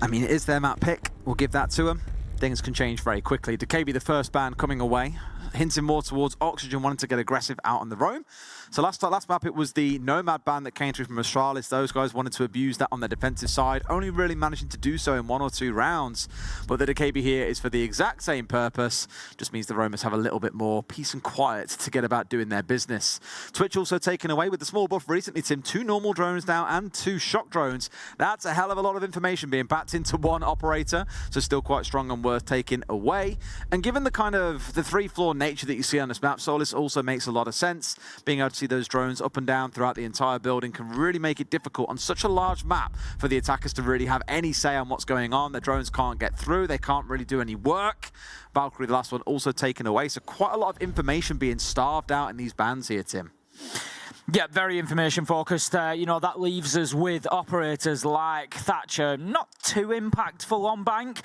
I mean, it is their map pick. We'll give that to them. Things can change very quickly. DKB, the first ban coming away, hinting more towards Oxygen wanting to get aggressive out on the roam. So last map, it was the Nomad ban that came through from Montreal. Those guys wanted to abuse that on the defensive side, only really managing to do so in 1 or 2 rounds. But the DKB here is for the exact same purpose. Just means the roamers have a little bit more peace and quiet to get about doing their business. Twitch also taken away with the small buff recently, Tim. 2 normal drones now and 2 shock drones. That's a hell of a lot of information being packed into one operator. So still quite strong and worth taking away. And given the kind of the 3-floor nature that you see on this map, Solis also makes a lot of sense. Being able to see those drones up and down throughout the entire building can really make it difficult on such a large map for the attackers to really have any say on what's going on. The drones can't get through, they can't really do any work. Valkyrie, the last one, also taken away, so quite a lot of information being starved out in these bans here, Tim. Yeah, very information focused. You know, that leaves us with operators like Thatcher, not too impactful on bank.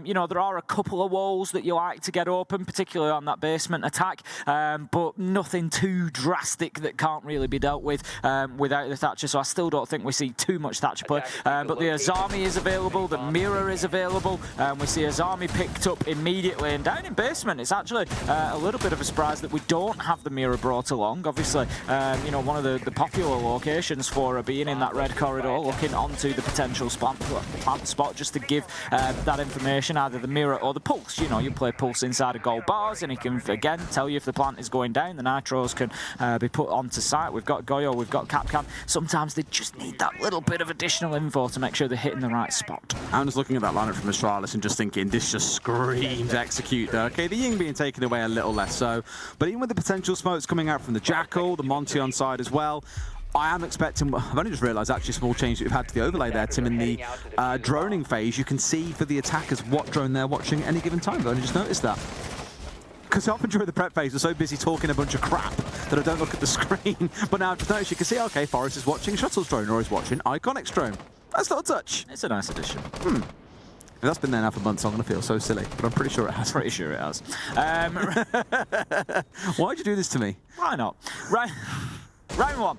You know, there are a couple of walls that you like to get open, particularly on that basement attack, but nothing too drastic that can't really be dealt with without the Thatcher. So I still don't think we see too much Thatcher play. But the Azami is available, the Mirror is available. We see Azami picked up immediately, and down in basement, it's actually a little bit of a surprise that we don't have the Mirror brought along. Obviously, you know, one of the popular locations for being in that red corridor, looking onto the potential plant spot, just to give that information, either the Mirror or the Pulse. You know, you play Pulse inside of gold bars, and he can, again, tell you if the plant is going down. The Nitros can be put onto site. We've got Goyo, we've got Capcan. Sometimes they just need that little bit of additional info to make sure they're hitting the right spot. I'm just looking at that lineup from Astralis and just thinking, this just screams execute there. Okay, the Ying being taken away a little less so, but even with the potential smokes coming out from the Jackal, the Monty on side as well, I am expecting, I've only just realised actually small change that we've had to the overlay there, Tim, in the droning phase. You can see for the attackers what drone they're watching at any given time. I've only just noticed that. Because often during the prep phase, we're so busy talking a bunch of crap that I don't look at the screen. But now I've just noticed you can see, okay, Forest is watching Shuttle's drone or he's watching Iconic's drone. Nice little touch. It's a nice addition. That's been there now for months, so I'm going to feel so silly, but I'm pretty sure it has. Pretty sure it has. Why'd you do this to me? Why not? Right. Round 1.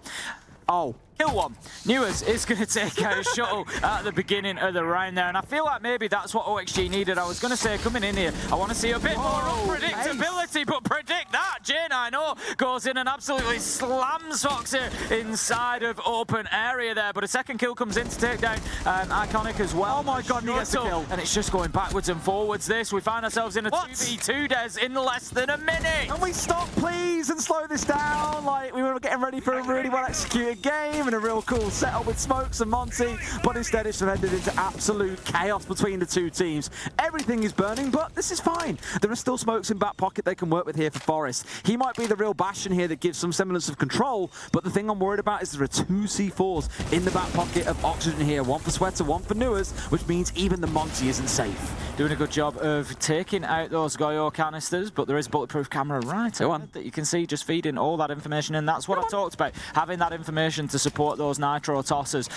Oh. Kill 1. Newers is going to take out a shuttle at the beginning of the round there, and I feel like maybe that's what OXG needed. I was going to say, coming in here, I want to see a bit more unpredictability, but predict that. Jane, I know, goes in and absolutely slams Foxer inside of open area there, but a second kill comes in to take down Iconic as well. Oh my God, he gets a kill. And it's just going backwards and forwards this. We find ourselves in a 2v2, Des, in less than a minute. Can we stop, please, and slow this down? Like, we were getting ready for a really well-executed game, and a real cool setup with Smokes and Monty, but instead it's ended into absolute chaos between the two teams. Everything is burning, but this is fine. There are still Smokes in back pocket they can work with here for Forest. He might be the real bastion here that gives some semblance of control, but the thing I'm worried about is there are 2 C4s in the back pocket of Oxygen here. One for Sweater, one for Newers, which means even the Monty isn't safe. Doing a good job of taking out those Goyo canisters, but there is bulletproof camera right ahead that you can see just feeding all that information in. That's what I talked about, having that information to support those Nitro tossers,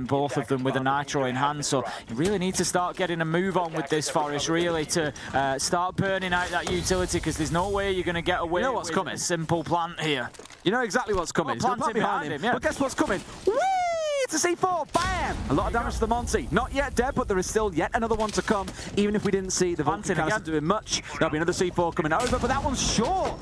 both of them with a Nitro in hand. So you really need to start getting a move on with this Forest, really, to start burning out that utility, because there's no way you're going to get away with a simple plant here. You know exactly what's coming. Well, plant behind him, yeah. But guess what's coming? Whee! It's a C4, bam! A lot of damage to the Monty. Not yet dead, but there is still yet another one to come. Even if we didn't see the Vulcan canister doing much, there'll be another C4 coming over, but that one's short.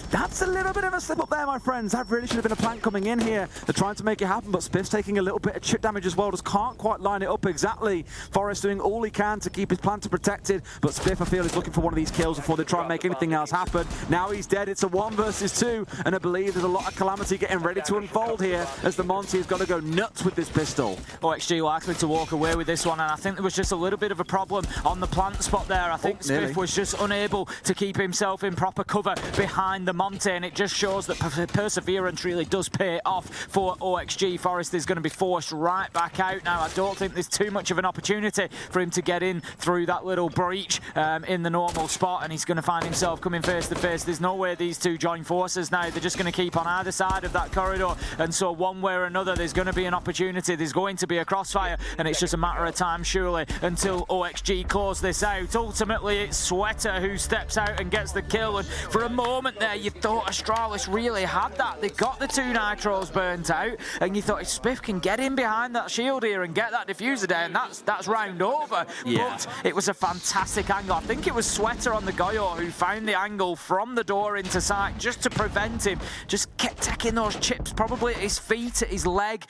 That's a little bit of a slip up there, my friends. That really should have been a plant coming in here. They're trying to make it happen, but Spiff's taking a little bit of chip damage as well. Just can't quite line it up exactly. Forrest doing all he can to keep his planter protected, but Spiff, I feel, is looking for one of these kills before they try and make anything else happen. Now he's dead. It's a 1 versus 2, and I believe there's a lot of calamity getting ready to unfold here as the Monty has got to go nuts with this pistol. OXG likely to walk away with this one, and I think there was just a little bit of a problem on the plant spot there. I think Spiff was just unable to keep himself in proper cover behind the Monty, and it just shows that perseverance really does pay off for OXG. Forrest is going to be forced right back out now. I don't think there's too much of an opportunity for him to get in through that little breach in the normal spot, and he's going to find himself coming face to face. There's no way these two join forces now. They're just going to keep on either side of that corridor, and so one way or another there's going to be an opportunity opportunity. There's going to be a crossfire, and it's just a matter of time, surely, until OXG close this out. Ultimately, it's Sweater who steps out and gets the kill, and for a moment there, you thought Astralis really had that. They got the 2 nitros burnt out, and you thought if Spiff can get in behind that shield here and get that diffuser down, that's round over. Yeah. But it was a fantastic angle. I think it was Sweater on the Goyo who found the angle from the door into sight just to prevent him. Just kept taking those chips, probably at his feet, at his leg,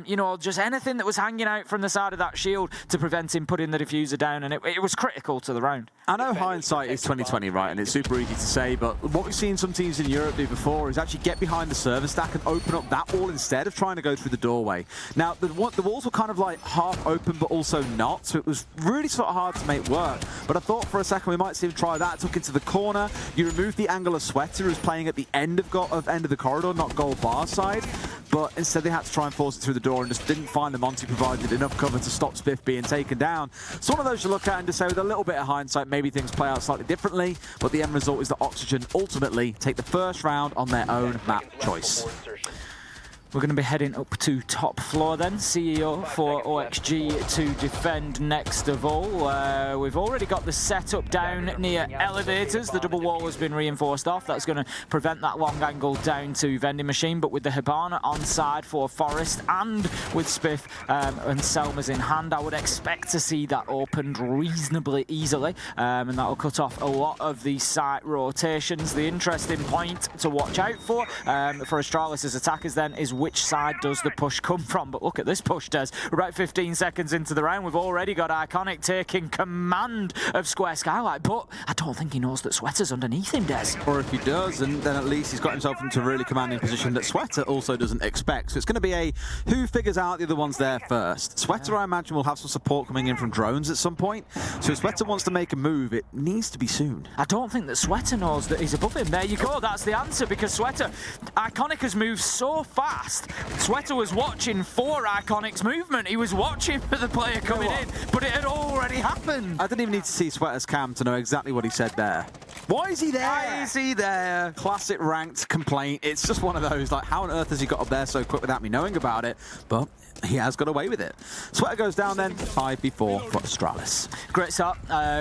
you know, just anything that was hanging out from the side of that shield to prevent him putting the diffuser down, and it was critical to the round. I know hindsight is 2020, right, and it's super easy to say, but what we've seen some teams in Europe do before is actually get behind the server stack and open up that wall instead of trying to go through the doorway. Now, the walls were kind of like half open, but also not, so it was really sort of hard to make work. But I thought for a second we might see him try that. Took it to the corner. You removed the angle of Sweater, who's playing at the end of the corridor, not goal bar side. But instead they had to try and force it through the door and just didn't find the Monty provided enough cover to stop Spiff being taken down. So one of those you look at and just say with a little bit of hindsight, maybe things play out slightly differently, but the end result is that Oxygen ultimately take the first round on their own map choice. We're going to be heading up to top floor then. CEO for OXG to defend next of all. We've already got the setup down near elevators. The double wall has been reinforced off. That's going to prevent that long angle down to vending machine. But with the Hibana on side for Forest and with Spiff and Selma's in hand, I would expect to see that opened reasonably easily. And that will cut off a lot of the site rotations. The interesting point to watch out for Astralis' attackers then is which side does the push come from. But look at this push, Des. We're about 15 seconds into the round. We've already got Iconic taking command of Square Skylight, but I don't think he knows that Sweater's underneath him, Des. Or if he does, then at least he's got himself into a really commanding position that Sweater also doesn't expect. So it's going to be a who figures out the other one's there first. Sweater, I imagine, will have some support coming in from drones at some point. So if Sweater wants to make a move, it needs to be soon. I don't think that Sweater knows that he's above him. There you go. That's the answer, because Sweater, Iconic has moved so fast. Sweater was watching for Iconic's movement. He was watching for the player coming in, but it had already happened. I didn't even need to see Sweater's cam to know exactly what he said there. Why is he there? Why is he there? Classic ranked complaint. It's just one of those, like, how on earth has he got up there so quick without me knowing about it? But he has got away with it. Sweater goes down then, 5v4 for Astralis.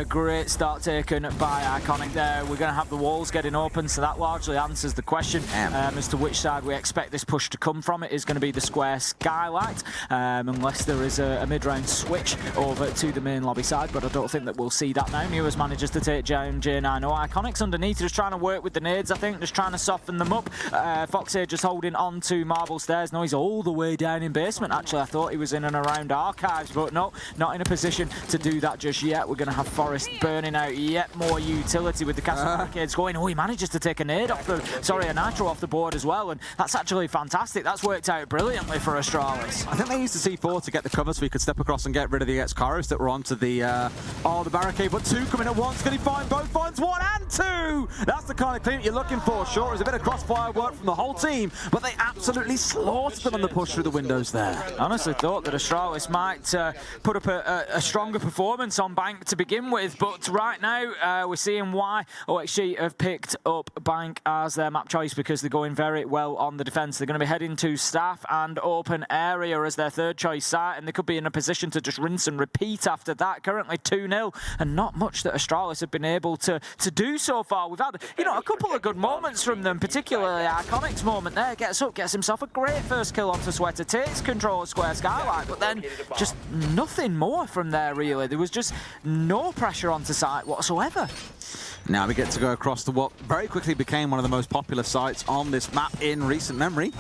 Great start taken by Iconic there. We're going to have the walls getting open, so that largely answers the question as to which side we expect this push to come from. It is going to be the Square Skylight, unless there is a mid-round switch over to the main lobby side, but I don't think that we'll see that now. Newers manages to take down J9O. Iconic's underneath, just trying to work with the nades, I think, just trying to soften them up. Foxhair just holding on to Marble Stairs. No, he's all the way down in basement. Actually, I thought he was in and around Archives, but no, not in a position to do that just yet. We're going to have Forest burning out yet more utility with the castle barricades going. Oh, he manages to take a nade off a nitro off the board as well, and that's actually fantastic. That's worked out brilliantly for Astralis. I think they used the C4 to get the cover so he could step across and get rid of the X-Karos that were onto the barricade, but two coming at once. Can he find both? Finds one and two! That's the kind of clean you're looking for. Sure, it's a bit of crossfire work from the whole team, but they absolutely slaughtered them on the push through the windows there. Honestly thought that Astralis might put up a stronger performance on Bank to begin with, but right now we're seeing why OXG have picked up Bank as their map choice, because they're going very well on the defence. They're going to be heading to Staff and Open Area as their third choice site, and they could be in a position to just rinse and repeat after that. Currently 2-0, and not much that Astralis have been able to do so far. We've had, you know, a couple of good moments from them, particularly Iconic's moment there. Gets up, gets himself a great first kill onto Sweater, takes control of Square Skylight, but then just nothing more from there, really. There was just no pressure onto site whatsoever. Now we get to go across to what very quickly became one of the most popular sites on this map in recent memory.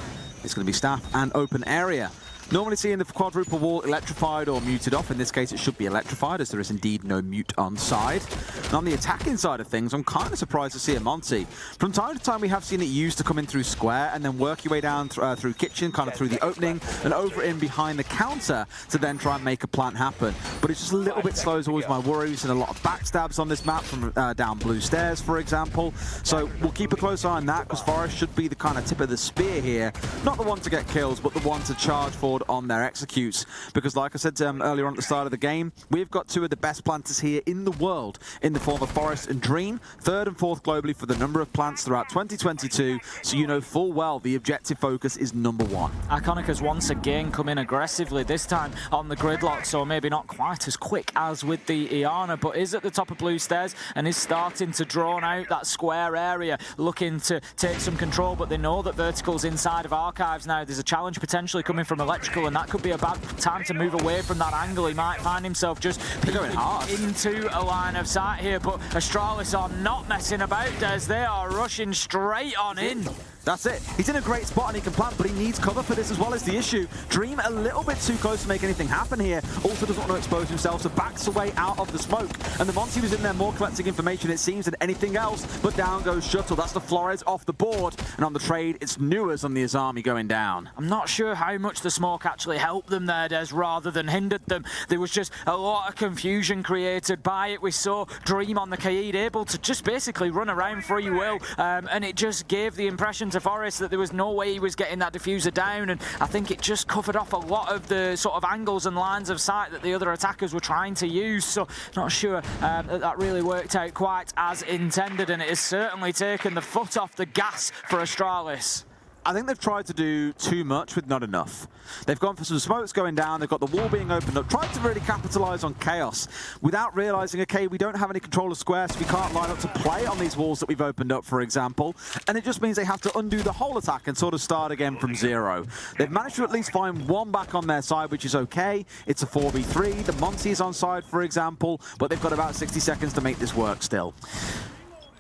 It's going to be Staff and Open Area. Normally seeing the quadruple wall electrified or muted off. In this case, it should be electrified, as there is indeed no mute on side. And on the attacking side of things, I'm kind of surprised to see a Monty. From time to time, we have seen it used to come in through square and then work your way down through kitchen, kind of through the opening, and over in behind the counter to then try and make a plant happen. But it's just a little bit slow is always my worry. We've seen a lot of backstabs on this map from down blue stairs, for example. So we'll keep a close eye on that, because Forest should be the kind of tip of the spear here. Not the one to get kills, but the one to charge for board on their executes. Because like I said earlier on at the start of the game, we've got two of the best planters here in the world in the form of Forest and Dream, 3rd and 4th globally for the number of plants throughout 2022. So you know full well the objective focus is #1. Iconic has once again come in aggressively, this time on the gridlock, so maybe not quite as quick as with the Iana, but is at the top of blue stairs and is starting to draw out that square area, looking to take some control, but they know that Vertical's inside of Archives now. There's a challenge potentially coming from Electrical, and that could be a bad time to move away from that angle. He might find himself just going hard into a line of sight here, but Astralis are not messing about, as they are rushing straight on in. That's it. He's in a great spot and he can plant, but he needs cover for this as well as the issue. Dream a little bit too close to make anything happen here. Also doesn't want to expose himself, so backs away out of the smoke. And the Monty was in there more collecting information, it seems, than anything else. But down goes Shuttle. That's the Flores off the board. And on the trade, it's Newers on the Azami going down. I'm not sure how much the smoke actually helped them there, Des, rather than hindered them. There was just a lot of confusion created by it. We saw Dream on the Kaid able to just basically run around free will, and it just gave the impression to Forest that there was no way he was getting that diffuser down, and I think it just covered off a lot of the sort of angles and lines of sight that the other attackers were trying to use. So not sure that really worked out quite as intended, and it has certainly taken the foot off the gas for Astralis. I think they've tried to do too much with not enough. They've gone for some smokes going down, they've got the wall being opened up, tried to really capitalize on chaos without realizing, okay, we don't have any control of squares, so we can't line up to play on these walls that we've opened up, for example. And it just means they have to undo the whole attack and sort of start again from zero. They've managed to at least find one back on their side, which is okay. It's a 4v3. The Monty is on side, for example, but they've got about 60 seconds to make this work still.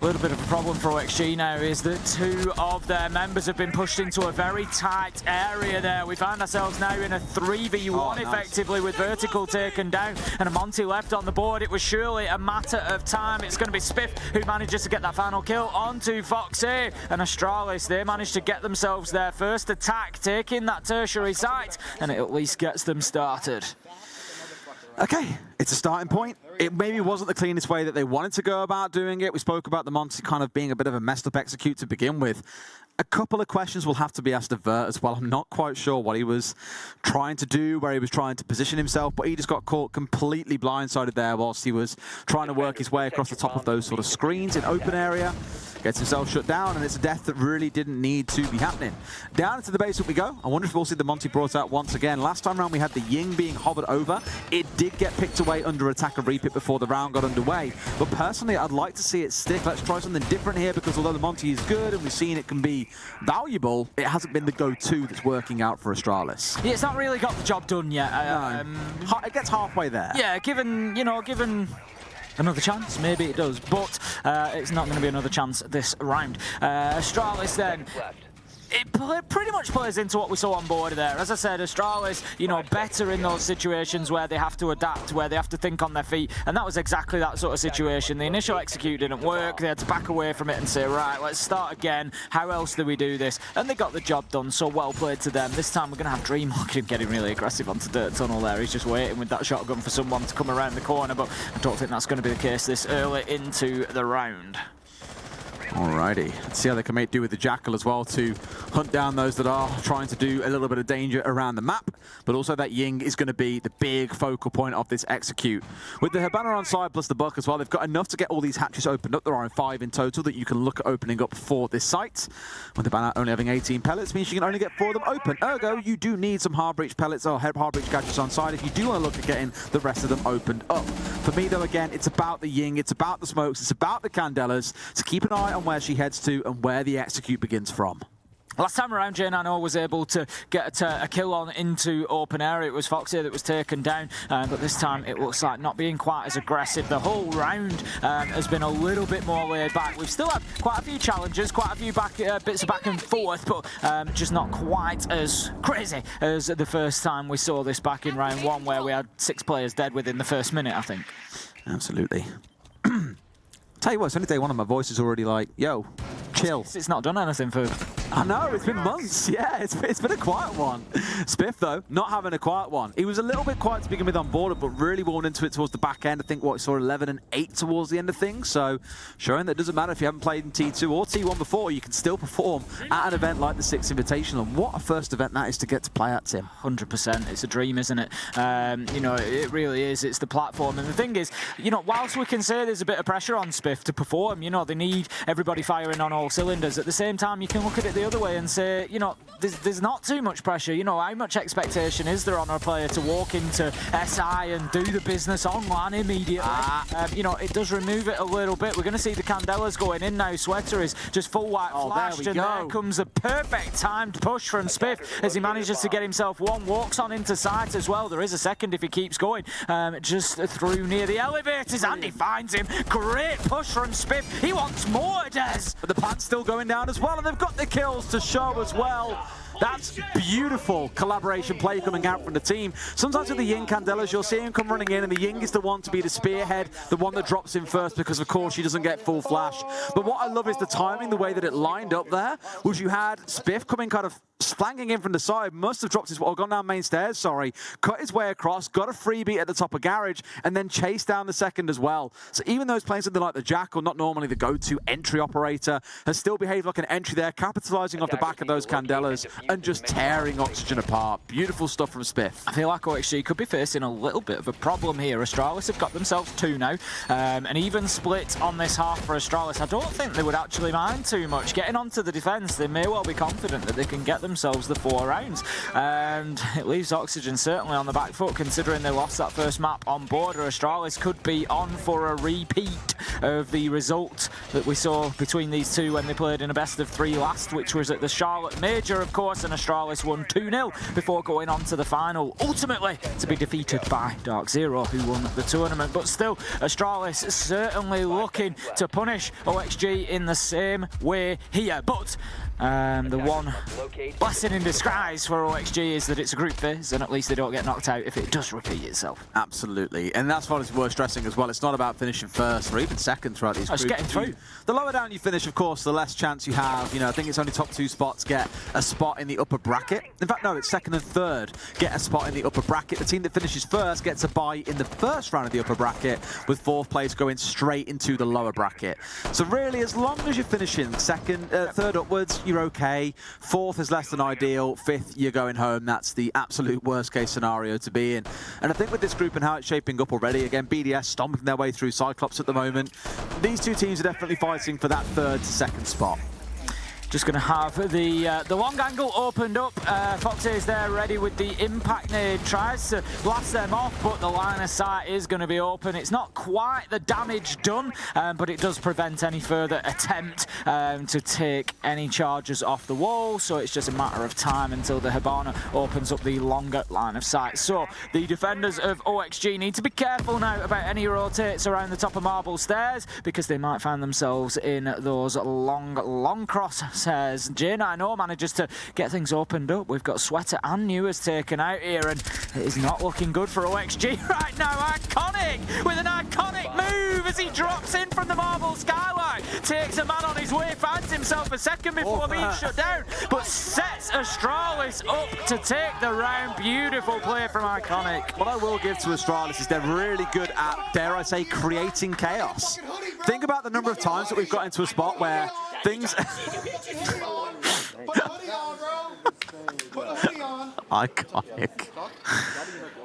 A little bit of a problem for OXG now is that two of their members have been pushed into a very tight area there. We find ourselves now in a 3v1 effectively, with Vertical taken down and a Monty left on the board. It was surely a matter of time. It's going to be Spiff who manages to get that final kill onto Foxy, and Astralis, they managed to get themselves their first attack, taking that tertiary site, and it at least gets them started. Okay, it's a starting point. It maybe wasn't the cleanest way that they wanted to go about doing it. We spoke about the Monty kind of being a bit of a messed up execute to begin with. A couple of questions will have to be asked of Vert as well. I'm not quite sure what he was trying to do, where he was trying to position himself, but he just got caught completely blindsided there whilst he was trying to work his way across the top of those sort of screens in open area. Gets himself shut down, and it's a death that really didn't need to be happening. Down into the basement we go. I wonder if we'll see the Monty brought out once again. Last time around we had the Ying being hovered over. It did get picked away under attack of Repeat before the round got underway. But personally, I'd like to see it stick. Let's try something different here, because although the Monty is good and we've seen it can be valuable, it hasn't been the go-to that's working out for Astralis. Yeah, it's not really got the job done yet. No. It gets halfway there. Yeah, given another chance, maybe it does, but it's not going to be another chance this round. Astralis then, it pretty much plays into what we saw on board there. As I said, Astralis, better in those situations where they have to adapt, where they have to think on their feet, and that was exactly that sort of situation. The initial execute didn't work, they had to back away from it and say, right, let's start again, how else do we do this? And they got the job done, so well played to them. This time we're going to have Dream getting really aggressive onto Dirt Tunnel there. He's just waiting with that shotgun for someone to come around the corner, but I don't think that's going to be the case this early into the round. Alrighty, let's see how they can make do with the Jackal as well to hunt down those that are trying to do a little bit of danger around the map, but also that Ying is going to be the big focal point of this execute. With the Hibana on side plus the Buck as well, they've got enough to get all these hatches opened up. There are 5 in total that you can look at opening up for this site. With the Hibana only having 18 pellets means you can only get 4 of them open. Ergo, you do need some hard breach pellets or hard breach gadgets on side if you do want to look at getting the rest of them opened up. For me though, again, it's about the Ying, it's about the smokes, it's about the Candelas, so keep an eye on where she heads to and where the execute begins from. Last time around, J9O was able to get a kill on into open area. It was Foxy that was taken down, but this time it looks like not being quite as aggressive. The whole round has been a little bit more laid back. We've still had quite a few challenges, quite a few bits of back and forth, but just not quite as crazy as the first time we saw this back in round 1, where we had 6 players dead within the first minute, I think. Absolutely. Tell you what, it's only day 1 and my voice is already like, yo, chill. It's not done anything for I know, it's been months. Yeah, it's been a quiet one. Spiff, though, not having a quiet one. He was a little bit quiet to begin with on board, but really warmed into it towards the back end. I think what he saw 11 and 8 towards the end of things. So showing that it doesn't matter if you haven't played in T2 or T1 before, you can still perform at an event like the 6th Invitational. And what a first event that is to get to play at, Tim. 100%. It's a dream, isn't it? You know, it really is. It's the platform. And the thing is, you know, whilst we can say there's a bit of pressure on Spiff to perform, you know, they need everybody firing on all cylinders. At the same time, you can look at it the other way and say, you know, there's not too much pressure. You know, how much expectation is there on a player to walk into SI and do the business online immediately? You know, it does remove it a little bit. We're going to see the Candelas going in now. Sweater is just full white flashed, and there comes a perfect timed push from Spiff as he manages to get himself one, walks on into sight as well. There is a second if he keeps going, just through near the elevators, and he finds him. Great push from Spiff. He wants more, Des. But the plan's still going down as well, and they've got the kills to show as well. That's beautiful collaboration play coming out from the team. Sometimes with the Ying Candelas, you'll see him come running in, and the Ying is the one to be the spearhead, the one that drops in first, because of course she doesn't get full flash. But what I love is the timing, the way that it lined up there, was you had Spiff coming kind of flanking in from the side, must have dropped his, or gone down main stairs, sorry, cut his way across, got a freebie at the top of garage, and then chased down the second as well. So even though he's playing something like the Jackal, not normally the go-to entry operator, has still behaved like an entry there, capitalizing off the back of those Candelas and just tearing Oxygen apart. Beautiful stuff from Spiff. I feel like OXG could be facing a little bit of a problem here. Astralis have got themselves 2 now. An even split on this half for Astralis. I don't think they would actually mind too much. Getting onto the defense, they may well be confident that they can get themselves the 4 rounds. And it leaves Oxygen certainly on the back foot, considering they lost that first map on border. Astralis could be on for a repeat of the result that we saw between these two when they played in a best of 3 last, which was at the Charlotte Major, of course, and Astralis won 2-0 before going on to the final, ultimately to be defeated by Dark Zero, who won the tournament. But still, Astralis certainly looking to punish OXG in the same way here. But the one blessing in disguise for OXG is that it's a group phase, and at least they don't get knocked out if it does repeat itself. Absolutely, and that's what is worth stressing as well. It's not about finishing first or even second throughout these groups. It's getting through. The lower down you finish, of course, the less chance you have. You know, I think it's only top 2 spots get a spot in the upper bracket. In fact, no, it's second and third get a spot in the upper bracket. The team that finishes first gets a bye in the first round of the upper bracket, with 4th place going straight into the lower bracket. So really, as long as you're finishing second, third upwards, you're okay. 4th is less than ideal. 5th, you're going home. That's the absolute worst case scenario to be in. And I think with this group and how it's shaping up already, again, BDS stomping their way through Cyclops at the moment, these 2 teams are definitely fighting for that 3rd to 2nd spot. Just going to have the long angle opened up. Foxy is there ready with the impact nade. Tries to blast them off, but the line of sight is going to be open. It's not quite the damage done, but it does prevent any further attempt to take any charges off the wall. So it's just a matter of time until the Hibana opens up the longer line of sight. So the defenders of OXG need to be careful now about any rotates around the top of Marble Stairs, because they might find themselves in those long cross. Says J90 manages to get things opened up. We've got Sweater and Newers taken out here, and it is not looking good for OXG right now. Iconic with an iconic move as he drops in from the marble skyline, takes a man on his way, finds himself a second before being shut down, but sets Astralis up to take the round. Beautiful play from Iconic. What I will give to Astralis is they're really good at, dare I say, creating chaos. Think about the number of times that we've got into a spot where things... Iconic.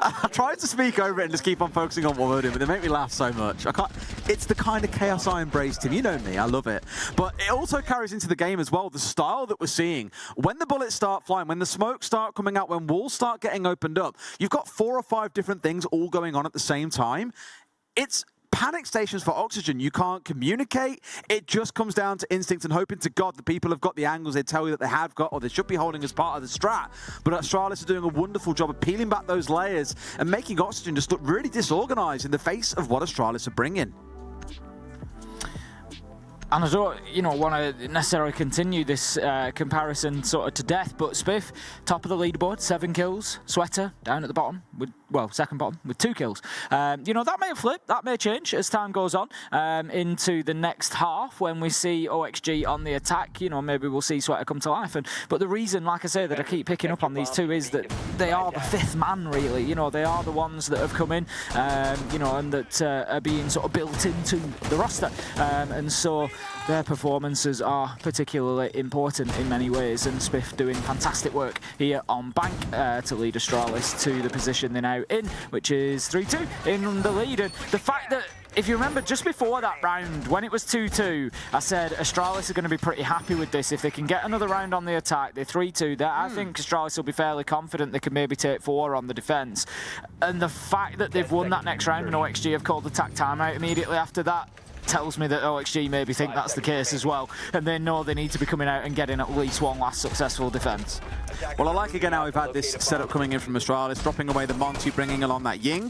I tried to speak over it and just keep on focusing on what we're doing, but they make me laugh so much. I can't. It's the kind of chaos I embrace, Tim. You know me, I love it. But it also carries into the game as well, the style that we're seeing. When the bullets start flying, when the smoke start coming out, when walls start getting opened up, you've got 4 or 5 different things all going on at the same time. It's panic stations for Oxygen. You can't communicate. It just comes down to instinct and hoping to God that people have got the angles they tell you that they have got, or they should be holding as part of the strat. But Astralis are doing a wonderful job of peeling back those layers and making Oxygen just look really disorganized in the face of what Astralis are bringing. And I don't, want to necessarily continue this comparison sort of to death, but Spiff, top of the leaderboard, 7 kills. Sweater, down at the bottom, second bottom, with 2 kills. That may flip, that may change as time goes on into the next half when we see OXG on the attack. Maybe we'll see Sweater come to life. But the reason, like I say, that I keep picking up on these two is that they are the 5th man, really. They are the ones that have come in, and that are being sort of built into the roster. And so their performances are particularly important in many ways, and Spiff doing fantastic work here on Bank to lead Astralis to the position they're now in, which is 3-2 in the lead. And the fact that, if you remember, just before that round, when it was 2-2, I said Astralis are going to be pretty happy with this. If they can get another round on the attack, they're 3-2. I think Astralis will be fairly confident they can maybe take 4 on the defence. And the fact that they've won that next round and OXG have called the attack timeout immediately after that tells me that OXG maybe think that's the case as well, and they know they need to be coming out and getting at least one last successful defence. Well, I like again how we've had this setup coming in from Astralis, dropping away the Monty, bringing along that Ying.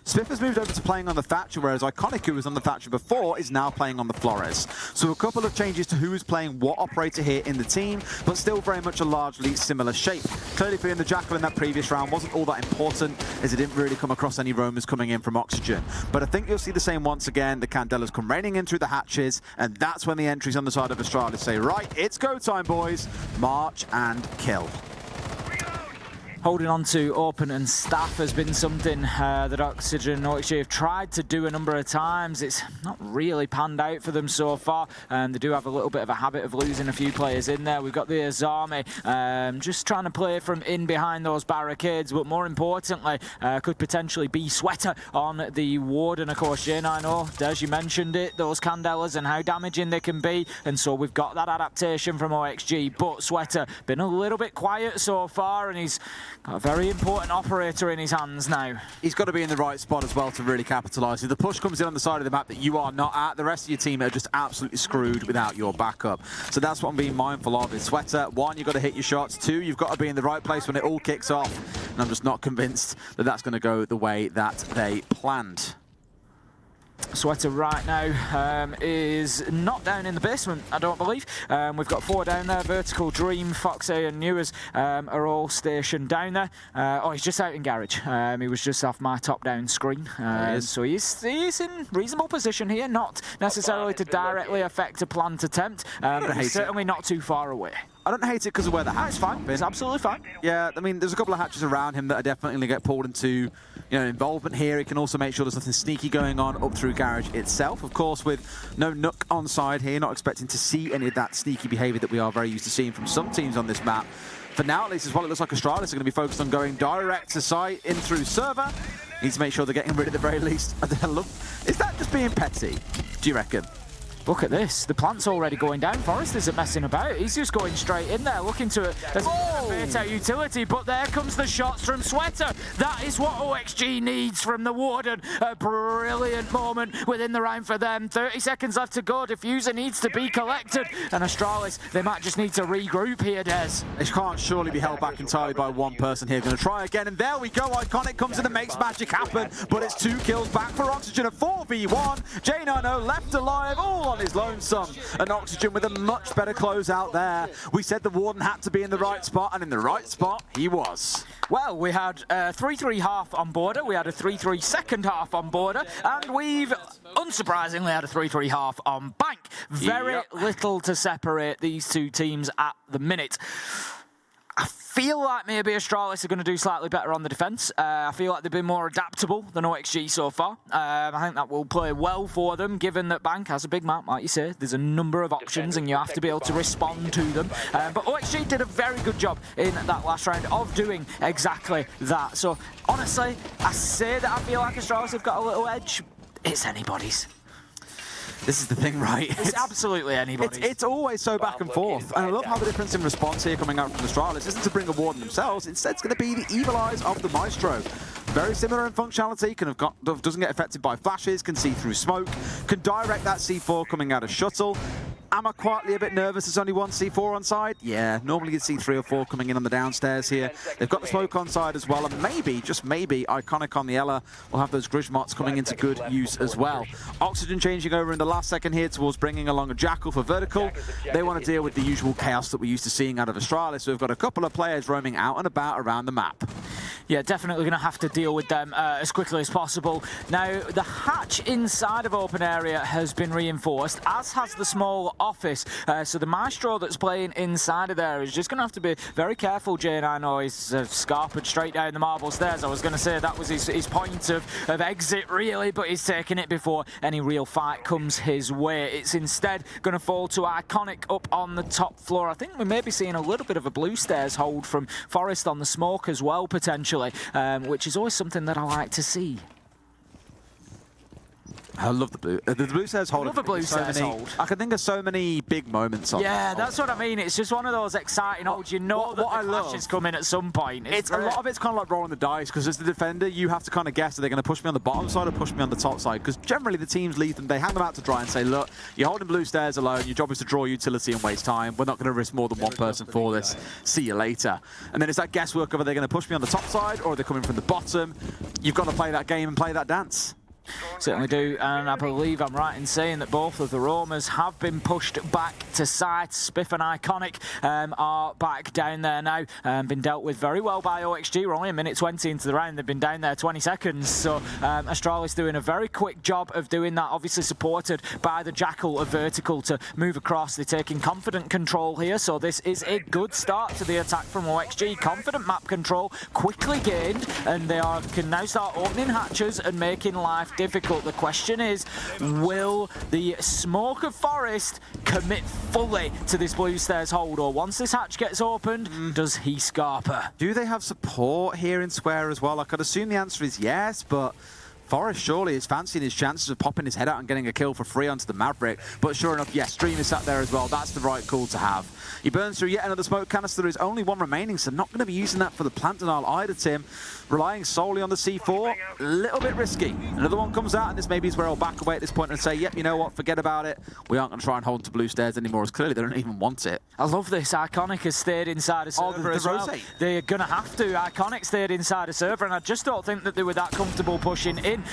Spiff has moved over to playing on the Thatcher, whereas Iconic, who was on the Thatcher before, is now playing on the Flores. So a couple of changes to who is playing what operator here in the team, but still very much a largely similar shape. Clearly being the Jackal in that previous round wasn't all that important, as it didn't really come across any roamers coming in from Oxygen. But I think you'll see the same once again. The Candelas come raining in through the hatches, and that's when the entries on the side of Astralis say, right, it's go time, boys. March and kill. Holding on to open and staff has been something that Oxygen and OXG have tried to do a number of times. It's not really panned out for them so far, and they do have a little bit of a habit of losing a few players in there. We've got the Azami just trying to play from in behind those barricades, but more importantly, could potentially be Sweater on the Warden. Of course, Jane, I know, Des, you mentioned it, those Candelas and how damaging they can be, and so we've got that adaptation from OXG, but Sweater been a little bit quiet so far, and he's got a very important operator in his hands now. He's got to be in the right spot as well to really capitalise. If the push comes in on the side of the map that you are not at, the rest of your team are just absolutely screwed without your backup. So that's what I'm being mindful of. Is Sweater, 1, you've got to hit your shots. 2, you've got to be in the right place when it all kicks off. And I'm just not convinced that that's going to go the way that they planned. Sweater right now is not down in the basement, I don't believe. We've got 4 down there. Vertical, Dream, Foxy and Newers are all stationed down there. Oh, he's just out in garage. He was just off my top-down screen. So he's in reasonable position here, not necessarily to directly affect a planned attempt, but he's certainly not too far away. I don't hate it because of where the hatch is fine. It's absolutely fine. Yeah, I mean, there's a couple of hatches around him that are definitely going to get pulled into involvement here. He can also make sure there's nothing sneaky going on up through garage itself. Of course, with no Nook on side here, not expecting to see any of that sneaky behaviour that we are very used to seeing from some teams on this map. For now, at least, as well, it looks like Astralis are going to be focused on going direct to site in through server. Needs to make sure they're getting rid at the very least. Is that just being petty, do you reckon? Look at this. The plant's already going down. Forrest isn't messing about. He's just going straight in there, looking to bait out utility. But there comes the shots from Sweater. That is what OXG needs from the Warden. A brilliant moment within the round for them. 30 seconds left to go. Diffuser needs to be collected. And Astralis, they might just need to regroup here, Des. They can't surely be held back entirely by one person here. Going to try again. And there we go. Iconic comes in and makes magic happen. But it's 2 kills back for Oxygen. A 4v1. J90 left alive. All on his lonesome, and Oxygen with a much better closeout there. We said the Warden had to be in the right spot, and in the right spot he was. Well, we had a 3-3 half on border, we had a 3-3 second half on border, and we've unsurprisingly had a 3-3 half on Bank. Very little to separate these two teams at the minute. I feel like maybe Astralis are going to do slightly better on the defence. I feel like they've been more adaptable than OXG so far. I think that will play well for them, given that Bank has a big map, like you say. There's a number of options, and you have to be able to respond to them. But OXG did a very good job in that last round of doing exactly that. So, honestly, I say that I feel like Astralis have got a little edge. It's anybody's. This is the thing, right? It's absolutely anybody. It's always so back and forth. And I love how the difference in response here coming out from Astralis isn't to bring a Warden themselves. Instead, it's going to be the evil eyes of the Maestro. Very similar in functionality, doesn't get affected by flashes, can see through smoke, can direct that C4 coming out of shuttle. Am I quietly a bit nervous? There's only one C4 on side? Yeah, normally you'd see 3 or 4 coming in on the downstairs here. They've got the smoke on side as well, and maybe, just maybe, Iconic on the Ela will have those Grismots coming into good use as well. Oxygen changing over in the last second here towards bringing along a Jackal for vertical. They want to deal with the usual chaos that we're used to seeing out of Astralis, so we've got a couple of players roaming out and about around the map. Yeah, definitely going to have to deal with them as quickly as possible. Now, the hatch inside of open area has been reinforced, as has the small office. So the Maestro that's playing inside of there is just going to have to be very careful, Jane. I know he's scarpered straight down the marble stairs. I was going to say that was his point of exit, really, but he's taking it before any real fight comes his way. It's instead going to fall to Iconic up on the top floor. I think we may be seeing a little bit of a blue stairs hold from Forest on the smoke as well, potentially. Which is always something that I like to see. I love the blue. The blue stairs hold. I love the blue stairs hold. I can think of so many big moments on. Yeah, that's what I mean. It's just one of those exciting holds. You know that the clash is coming at some point. It's a lot of it's kind of like rolling the dice, because as the defender, you have to kind of guess, are they going to push me on the bottom side or push me on the top side? Because generally the teams leave them, they hang them out to dry and say, look, you're holding blue stairs alone. Your job is to draw utility and waste time. We're not going to risk more than one person for this. See you later. And then it's that guesswork of, are they going to push me on the top side or are they coming from the bottom? You've got to play that game and play that dance. Certainly do, and I believe I'm right in saying that both of the roamers have been pushed back to site. Spiff and Iconic are back down there now, been dealt with very well by OXG. We're only a minute 20 into the round, they've been down there 20 seconds, so Astralis doing a very quick job of doing that, obviously supported by the Jackal of vertical to move across. They're taking confident control here, so this is a good start to the attack from OXG. Confident map control, quickly gained, and they can now start opening hatches and making life difficult. The question is, will the smoke of Forest commit fully to this blue stairs hold, or once this hatch gets opened, does he scarper? Do they have support here in Square as well? I could assume the answer is yes, but Forest surely is fancying his chances of popping his head out and getting a kill for free onto the Maverick. But sure enough, yes, Stream is sat there as well. That's the right call to have. He burns through yet another smoke canister. There is only one remaining, so not going to be using that for the plant denial either, Tim. Relying solely on the C4, a little bit risky. Another one comes out, and this maybe is where I'll back away at this point and say, yep, you know what, forget about it. We aren't going to try and hold to blue stairs anymore, as clearly they don't even want it. I love this. Iconic has stayed inside a server as well. They're going to have to. Iconic stayed inside a server, and I just don't think that they were that comfortable pushing in,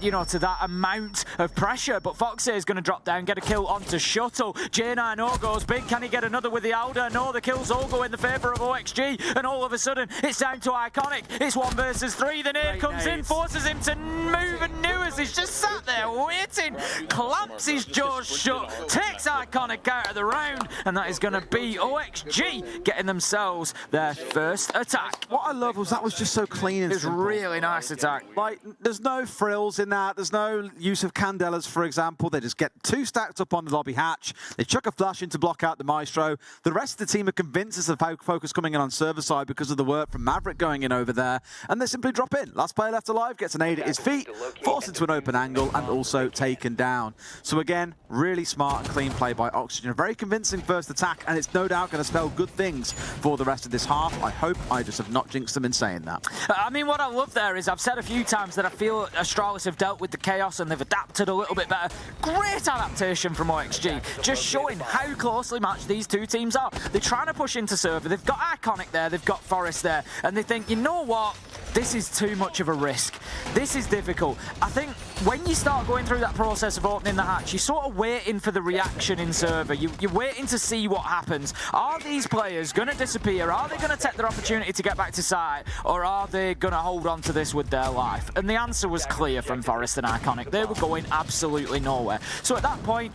you know, to that amount of pressure. But Foxy is going to drop down, get a kill onto Shuttle. J9O goes big. Can he get another with the Alder? No, the kills all go in the favour of OXG, and all of a sudden, it's down to Iconic. It's 1 versus 3. The nade comes in, forces him to move, and Newers is just sat there waiting, clamps his jaws shut, takes Iconic out of the round, and that is going to be OXG getting themselves their first attack. What I love was that was just so clean and simple. It was really nice attack. Like, there's no frills in that. There's no use of Candelas, for example. They just get 2 stacked up on the lobby hatch. They chuck a flash in to block out the Maestro. The rest of the team are convinced of how focus coming in on server side because of the work from Maverick going in over there, and they simply drop in. Last player left alive gets an aid at his feet, forced into an open angle, and also taken down. So again, really smart and clean play by Oxygen. A very convincing first attack, and it's no doubt going to spell good things for the rest of this half. I hope I just have not jinxed them in saying that. I mean, what I love there is I've said a few times that I feel Astralis have dealt with the chaos and they've adapted a little bit better. Great adaptation from OXG, just showing how closely matched these two teams are. They're trying to push into server. They've got Iconic there, they've got Forest there, and they think, you know what? This is too much of a risk. This is difficult. I think when you start going through that process of opening the hatch, you're sort of waiting for the reaction in server. You're waiting to see what happens. Are these players going to disappear? Are they going to take their opportunity to get back to site? Or are they going to hold on to this with their life? And the answer was clear from Forest and Iconic. They were going absolutely nowhere. So at that point,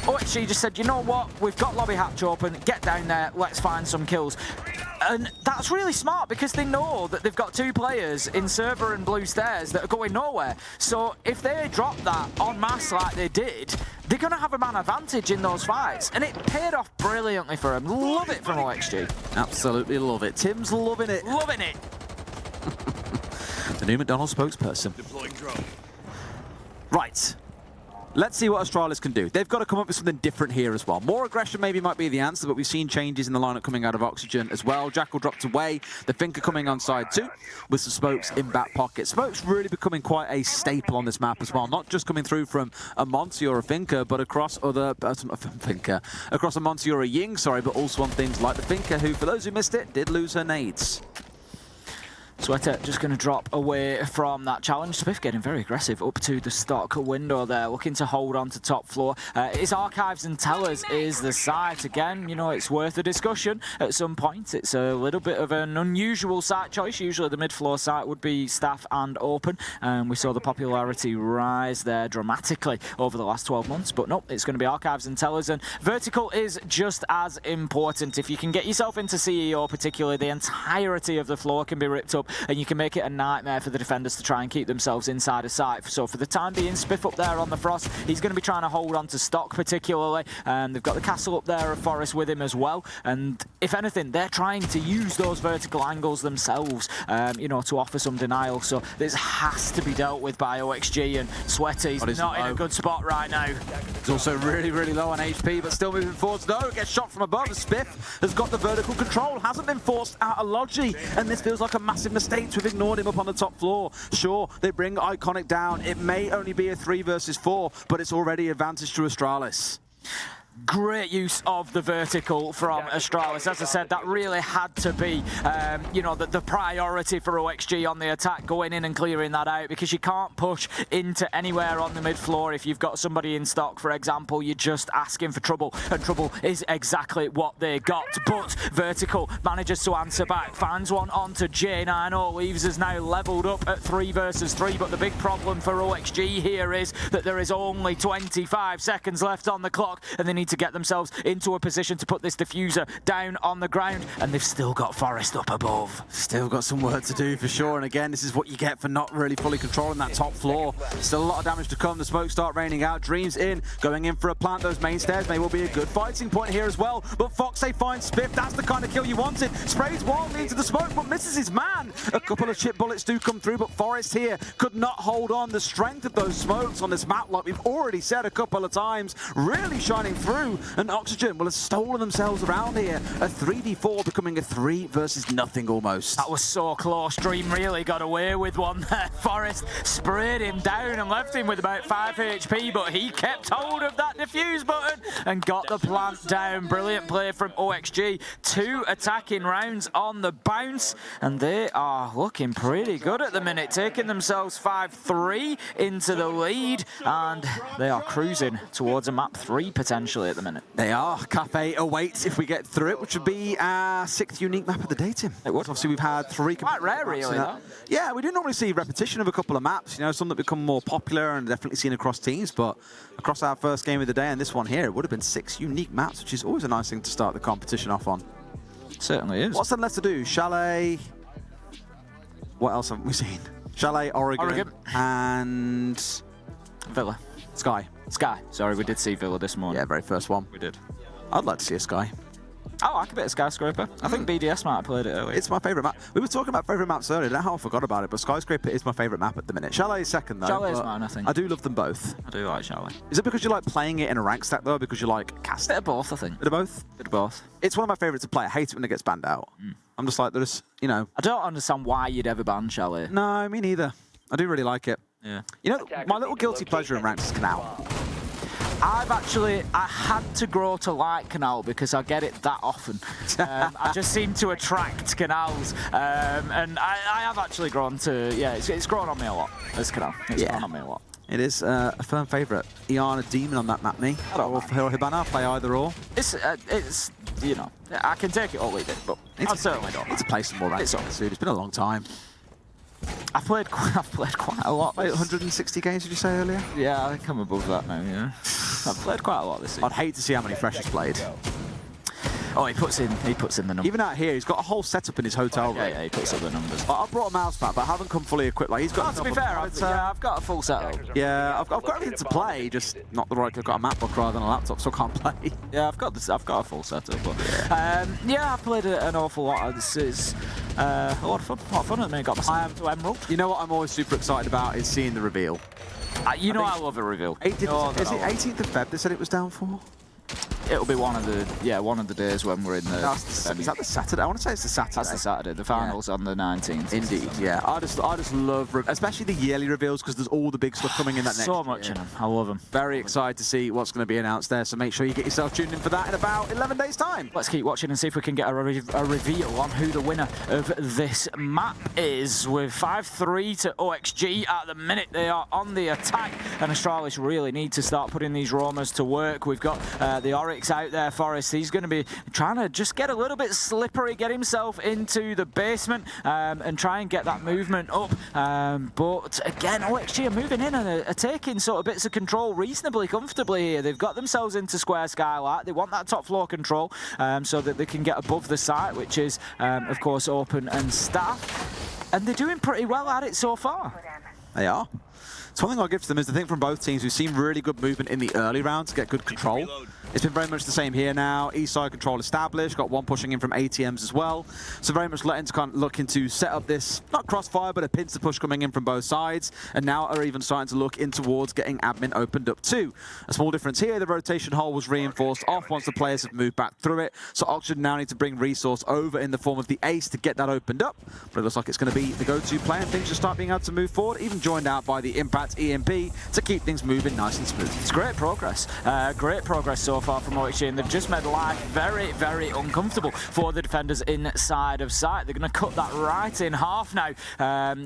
OXG just said, you know what? We've got lobby hatch open. Get down there. Let's find some kills. And that's really smart because they know that they've got 2 players in server and blue stairs that are going nowhere. So if they drop that en masse like they did, they're going to have a man advantage in those fights. And it paid off brilliantly for them. Love it from OXG. Absolutely love it. Tim's loving it. Loving it. The new McDonald's spokesperson. Deploying drone. Right. Let's see what Australis can do. They've got to come up with something different here as well. More aggression maybe might be the answer, but we've seen changes in the lineup coming out of Oxygen as well. Jackal dropped away. The Finker coming on side 2 with some smokes in back pocket. Smokes really becoming quite a staple on this map as well. Not just coming through from a Monty or a Finker, but across other... across a Monty or a Ying, sorry, but also on things like the Finker, who, for those who missed it, did lose her nades. Sweater just going to drop away from that challenge. Spiff getting very aggressive up to the stock window there, looking to hold on to top floor. His archives and tellers is the site. Again, you know, it's worth a discussion at some point. It's a little bit of an unusual site choice. Usually the mid-floor site would be staff and open. We saw the popularity rise there dramatically over the last 12 months. But no, it's going to be archives and tellers. And vertical is just as important. If you can get yourself into CEO particularly, the entirety of the floor can be ripped up, and you can make it a nightmare for the defenders to try and keep themselves inside of sight. So for the time being, Spiff up there on the Frost, he's going to be trying to hold on to stock particularly. They've got the castle up there of Forest with him as well. And if anything, they're trying to use those vertical angles themselves, you know, to offer some denial. So this has to be dealt with by OXG, and Sweaty's not in a good spot right now. He's also really, really low on HP, but still moving forwards. No, gets shot from above. Spiff has got the vertical control, hasn't been forced out of Logi, and this feels like a massive mistake to have ignored him up on the top floor. Sure, they bring Iconic down. It may only be a 3 versus 4, but it's already advantage to Australis. Great use of the vertical from Australis. As I said, that really had to be, you know, the priority for OXG on the attack, going in and clearing that out, because you can't push into anywhere on the mid-floor if you've got somebody in stock, for example. You're just asking for trouble, and trouble is exactly what they got. But vertical manages to answer back, finds one onto J90, leaves us now leveled up at 3 versus 3, but the big problem for OXG here is that there is only 25 seconds left on the clock, and they need to get themselves into a position to put this diffuser down on the ground, and they've still got Forest up above. Still got some work to do for sure, and again, this is what you get for not really fully controlling that top floor. Still a lot of damage to come. The smoke start raining out. Dreams in, going in for a plant. Those main stairs may well be a good fighting point here as well, but Fox, they find Spiff. That's the kind of kill you wanted. Sprays wildly into the smoke, but misses his man. A couple of chip bullets do come through, but Forest here could not hold on. The strength of those smokes on this map, like we've already said a couple of times, really shining through, and Oxygen will have stolen themselves around here. A 3v4 becoming a 3 versus nothing almost. That was so close. Dream really got away with one there. Forest sprayed him down and left him with about 5 HP, but he kept hold of that defuse button and got the plant down. Brilliant play from OXG. 2 attacking rounds on the bounce, and they are looking pretty good at the minute, taking themselves 5-3 into the lead, and they are cruising towards a map 3 potentially at the minute. They are. Cafe awaits if we get through it, which would be our 6th unique map of the day, Tim. It would. Obviously, we've had 3 quite rare, really. Yeah, we do normally see repetition of a couple of maps, you know, some that become more popular and definitely seen across teams, but across our first game of the day and this one here, it would have been 6 unique maps, which is always a nice thing to start the competition off on. Certainly is. What's then left to do? Chalet... What else haven't we seen? Chalet, Oregon. And... Villa. Sky. Sky. Sorry, we did see Villa this morning. Yeah, very first one. We did. I'd like to see a Sky. I like a bit of Skyscraper. I think BDS might have played it earlier. It's my favourite map. We were talking about favourite maps earlier. I don't know how I forgot about it, but Skyscraper is my favourite map at the minute. Chalet is second, though. Chalet is mine, I think. I do love them both. I do like Chalet. Is it because you like playing it in a rank stack, though, because you like casting? Bit of both, I think. Bit of both? Bit of both. It's one of my favourites to play. I hate it when it gets banned out. I'm just like, there's, you know... I don't understand why you'd ever ban Chalet. No, me neither. I do really like it. Yeah. You know, my little guilty pleasure in ranks is Canal. I had to grow to like Canal because I get it that often. I just seem to attract Canals. And I have actually grown to, yeah, it's grown on me a lot, this Canal. It's grown on me a lot. It is a firm favourite. Iana Demon on that map, me. Or Hibana, play either or. It's, you know, I can take it or leave it, but I certainly don't. Need to play some more ranks soon. It's been a long time. I've played quite a lot. 160 games, did you say earlier? Yeah, I think I'm above that now, yeah. I've played quite a lot this season. I'd hate to see how many freshers played. Oh, he puts in the numbers. Even out here, he's got a whole setup in his hotel room. Yeah, he puts in the numbers. I brought a mouse pad, but I haven't come fully equipped. Like he's got. To be fair, I've got a full setup. Yeah, I've got everything to play, just not the right. I've got a MacBook rather than a laptop, so I can't play. Yeah, I've got a full setup. But yeah, I've played an awful lot. This is a lot of fun. A lot of fun at the minute. Got myself to Emerald. You know what I'm always super excited about is seeing the reveal. You know I love a reveal. Is it 18th of Feb they said it was down for? It'll be one of the days when we're in the. Is that the Saturday? I want to say it's the Saturday. That's the Saturday. The finals on the 19th. Indeed, yeah. I just love, especially the yearly reveals, because there's all the big stuff coming in that next year. So much in them. I love them. Very excited to see what's going to be announced there. So make sure you get yourself tuned in for that in about 11 days' time. Let's keep watching and see if we can get a reveal on who the winner of this map is. With 5-3 to OXG at the minute, they are on the attack, and Astralis really need to start putting these roamers to work. We've got the Oryx out there, Forrest. He's going to be trying to just get a little bit slippery, get himself into the basement and try and get that movement up. But again, OXG are moving in and are taking sort of bits of control reasonably comfortably here. They've got themselves into square skylight. They want that top floor control so that they can get above the site, which is, of course, open and staffed. And they're doing pretty well at it so far. They are. So one thing I'll give to them is the thing from both teams, we've seen really good movement in the early rounds to get good control. It's been very much the same here now. East side control established, got one pushing in from ATMs as well. So very much looking to set up this, not crossfire, but a pincer push coming in from both sides. And now are even starting to look in towards getting admin opened up too. A small difference here, the rotation hole was reinforced off once the players have moved back through it. So Oxygen now need to bring resource over in the form of the Ace to get that opened up. But it looks like it's going to be the go-to play and things should start being able to move forward, even joined out by the Impact EMP to keep things moving nice and smooth. It's great progress. Great progress so far from OXG, and they've just made life very, very uncomfortable for the defenders inside of sight. They're going to cut that right in half now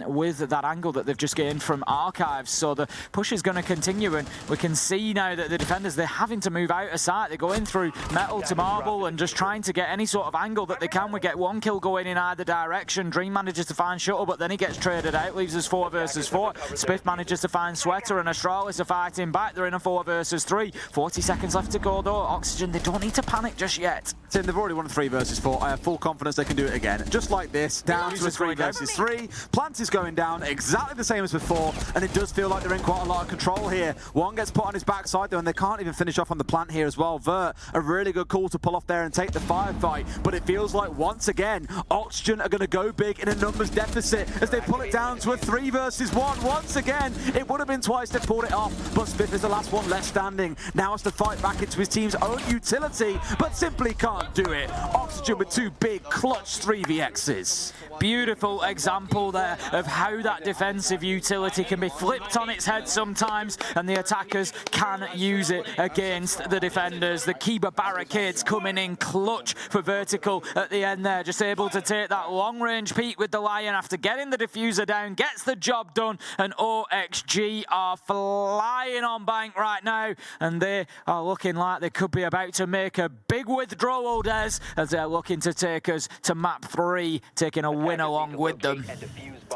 with that angle that they've just gained from Archives. So the push is going to continue, and we can see now that the defenders, they're having to move out of sight. They're going through metal to marble and just trying to get any sort of angle that they can. We get one kill going in either direction. Dream manages to find Shuttle, but then he gets traded out, leaves us 4 versus 4. Spiff manages to find Sweater, and Astralis are fighting back. They're in a 4 versus 3. 40 seconds left to go though. Oxygen, they don't need to panic just yet. Tim, they've already won a 3 versus 4. I have full confidence they can do it again. Just like this, down to a 3 versus 3. Plant is going down exactly the same as before, and it does feel like they're in quite a lot of control here. One gets put on his backside though, and they can't even finish off on the plant here as well. Vert, a really good call to pull off there and take the firefight, but it feels like once again, Oxygen are going to go big in a numbers deficit as they pull it down to a 3 versus 1. Once again, it would have been twice they pulled it off, but Spiff is the last one left standing. Now has to fight back into his team's own utility, but simply can't do it. Oxygen with 2 big clutch 3vx's. Beautiful example there of how that defensive utility can be flipped on its head sometimes, and the attackers can use it against the defenders. The Kiba barricades coming in clutch for Vertical at the end there, just able to take that long-range peek with the Lion after getting the diffuser down, gets the job done, and OXG are flying on bank right now, and they are looking like they could be about to make a big withdrawal, Des, as they're looking to take us to map 3, taking a win along with them.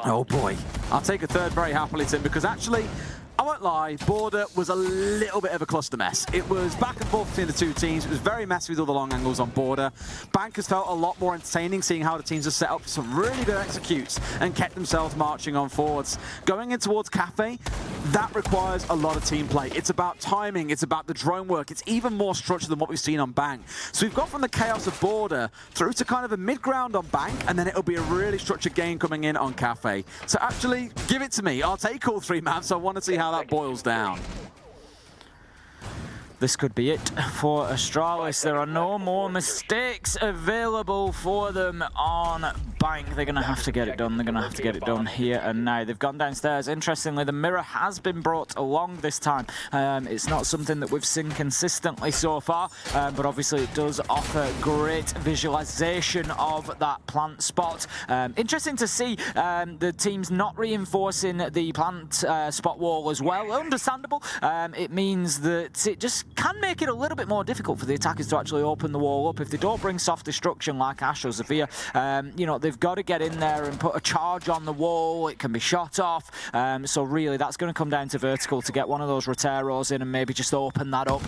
Oh boy, I'll take a third very happily, Tim, because actually, I won't lie, Border was a little bit of a cluster mess. It was back and forth between the two teams. It was very messy with all the long angles on Border. Bankers felt a lot more entertaining seeing how the teams are set up for some really good executes and kept themselves marching on forwards. Going in towards Cafe, that requires a lot of team play. It's about timing, it's about the drone work. It's even more structured than what we've seen on Bank. So we've got from the chaos of Border through to kind of a mid-ground on Bank, and then it'll be a really structured game coming in on Cafe. So actually, give it to me. I'll take all 3 maps. I want to see how that boils down. This could be it for Astralis. There are no more mistakes available for them on Bank. They're going to have to get it done. They're going to have to get it done here and now. They've gone downstairs. Interestingly, the mirror has been brought along this time. It's not something that we've seen consistently so far, but obviously it does offer great visualization of that plant spot. Interesting to see the teams not reinforcing the plant spot wall as well. Understandable. It means that it just can make it a little bit more difficult for the attackers to actually open the wall up. If they don't bring soft destruction like Ash or Zafir, you know, they've got to get in there and put a charge on the wall. It can be shot off. So really, that's going to come down to Vertical to get one of those Roteros in and maybe just open that up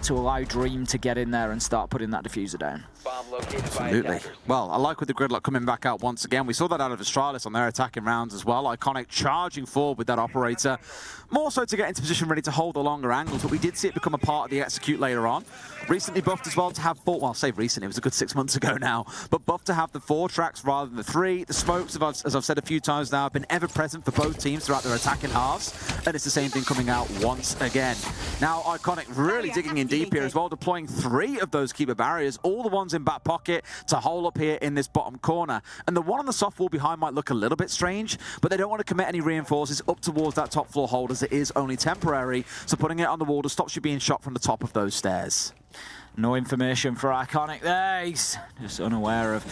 to allow Dream to get in there and start putting that diffuser down. Absolutely. Well, I like with the Gridlock coming back out once again. We saw that out of Astralis on their attacking rounds as well. Iconic charging forward with that operator. More so to get into position ready to hold the longer angles, but we did see it become a part of the execute later on. Recently buffed as well to have 4, well, say recently, it was a good 6 months ago now, but buffed to have the 4 tracks rather rather than the 3. The smokes, as I've said a few times now, have been ever-present for both teams throughout their attacking halves, and it's the same thing coming out once again. Now, Iconic really digging in deep here as well, deploying 3 of those keeper barriers, all the ones in back pocket to hole up here in this bottom corner. And the one on the soft wall behind might look a little bit strange, but they don't want to commit any reinforces up towards that top floor hold, as it is only temporary, so putting it on the wall to stop you being shot from the top of those stairs. No information for Iconic there. He's just unaware of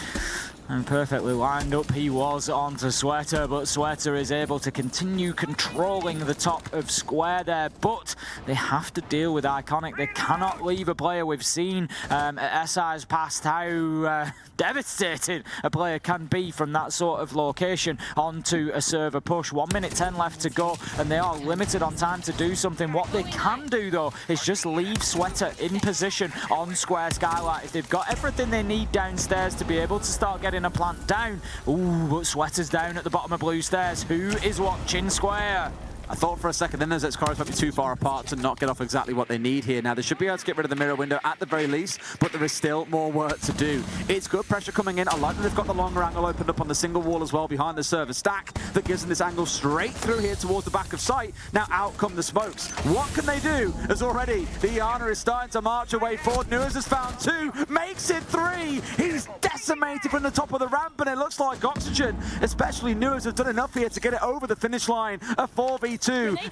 and perfectly lined up he was onto Sweater, but Sweater is able to continue controlling the top of square there, but they have to deal with Iconic. They cannot leave a player. We've seen at SI's past how devastating a player can be from that sort of location onto a server push. 1 minute 10 left to go, and they are limited on time to do something. What they can do, though, is just leave Sweater in position on square skylight. If they've got everything they need downstairs to be able to start getting a plant down. Ooh, but Sweater's down at the bottom of blue stairs. Who is watching square? I thought for a second then those X-Cars might be too far apart to not get off exactly what they need here. Now, they should be able to get rid of the mirror window at the very least, but there is still more work to do. It's good pressure coming in. I like that they've got the longer angle opened up on the single wall as well behind the server stack that gives them this angle straight through here towards the back of site. Now, out come the smokes. What can they do? As already the Iana is starting to march away forward. Nuaz has found 2, makes it 3. He's decimated from the top of the ramp, and it looks like Oxygen, especially Nuaz, have done enough here to get it over the finish line. A 4v2.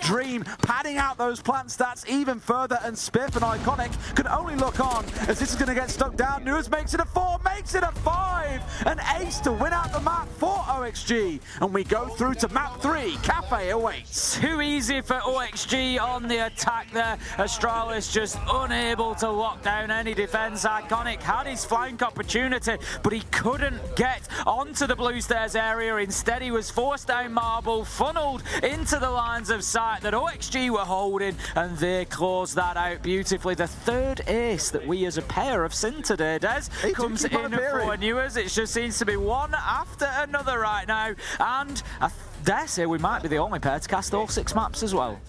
Dream padding out those plant stats even further, and Spiff and Iconic can only look on as this is going to get stuck down. Nuaz makes it a 4, makes it a 5. An ace to win out the map for OXG. And we go through to map 3. Cafe awaits. Too easy for OXG on the attack there. Astralis just unable to lock down any defense. Iconic had his flank opportunity, but he couldn't get onto the blue stairs area. Instead, he was forced down marble, funneled into the lines of sight that OXG were holding, and they closed that out beautifully. The 3rd ace that we as a pair have seen today, Des, comes in for Nuaz. It just seems to be one after another right now, and I dare say we might be the only pair to cast all 6 maps as well.